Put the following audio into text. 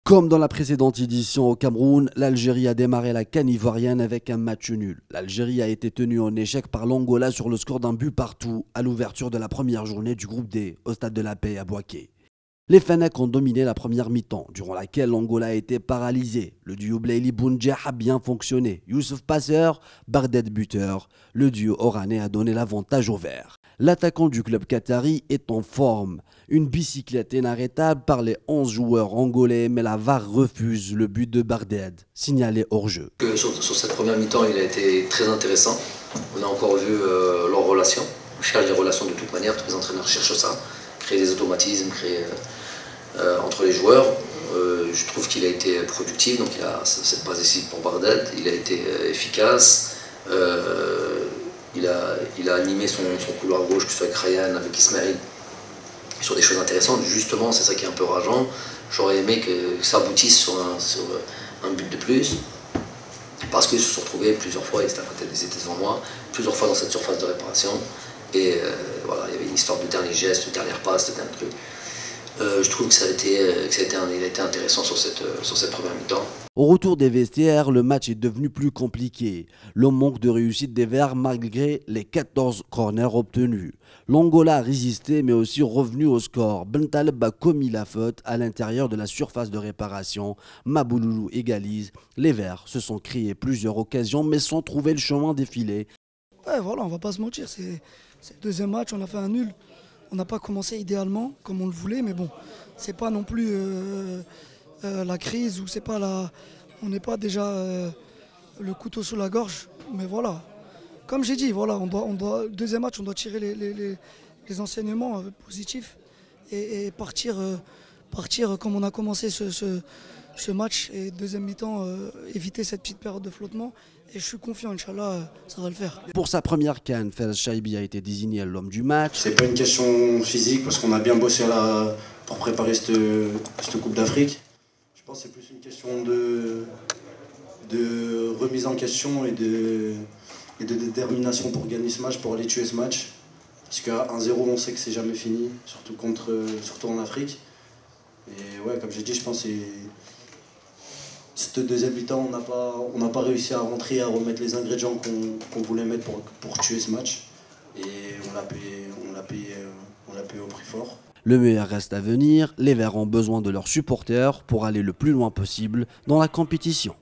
Comme dans la précédente édition au Cameroun, l'Algérie a démarré la CAN ivoirienne avec un match nul. L'Algérie a été tenue en échec par l'Angola sur le score d'un but partout à l'ouverture de la première journée du groupe D au Stade de la Paix à Bouaké. Les Fennecs ont dominé la première mi-temps, durant laquelle l'Angola a été paralysé. Le duo Blaili Boundja a bien fonctionné. Youssouf passeur, Bardet buteur. Le duo oranais a donné l'avantage aux Verts. L'attaquant du club qatari est en forme. Une bicyclette inarrêtable par les 11 joueurs angolais, mais la VAR refuse le but de Bardet, signalé hors jeu. Sur cette première mi-temps, il a été très intéressant. On a encore vu leurs relations. On cherche des relations de toute manière, tous les entraîneurs cherchent ça. Créer des automatismes, entre les joueurs. Je trouve qu'il a été productif, donc il a cette passe décisive pour Bardet, il a été efficace, il a animé son couloir gauche, que ce soit avec Ryan, avec Ismaël, sur des choses intéressantes. Justement, c'est ça qui est un peu rageant. J'aurais aimé que ça aboutisse sur un but de plus, parce qu'ils se sont retrouvés plusieurs fois, ils étaient devant moi, plusieurs fois dans cette surface de réparation, et voilà, il y avait une histoire de dernier geste, de dernière passe, de dernier truc. Je trouve que ça a été intéressant sur cette première mi-temps. Au retour des vestiaires, le match est devenu plus compliqué. Le manque de réussite des Verts malgré les 14 corners obtenus. L'Angola a résisté mais aussi revenu au score. Bentaleb a commis la faute à l'intérieur de la surface de réparation. Mabouloulou égalise. Les Verts se sont créés plusieurs occasions mais sans trouver le chemin défilé. Ouais, voilà, on va pas se mentir, c'est le deuxième match, on a fait un nul. On n'a pas commencé idéalement comme on le voulait, mais bon, c'est pas non plus la crise ou c'est pas on n'est pas déjà le couteau sous la gorge. Mais voilà, comme j'ai dit, voilà, deuxième match, on doit tirer les enseignements positifs et partir comme on a commencé ce match et deuxième mi-temps, éviter cette petite période de flottement. Et je suis confiant, Inch'Allah, ça va le faire. Pour sa première CAN, Fez Chaibi a été désigné l'homme du match. C'est pas une question physique parce qu'on a bien bossé pour préparer cette Coupe d'Afrique. Je pense que c'est plus une question de remise en question et de détermination pour gagner ce match, pour aller tuer ce match. Parce qu'à 1-0, on sait que c'est jamais fini, surtout en Afrique. Et ouais, comme j'ai dit, je pense que cette deuxième mi-temps, on n'a pas réussi à rentrer, à remettre les ingrédients qu'on voulait mettre pour tuer ce match. Et on l'a payé au prix fort. Le meilleur reste à venir. Les Verts ont besoin de leurs supporters pour aller le plus loin possible dans la compétition.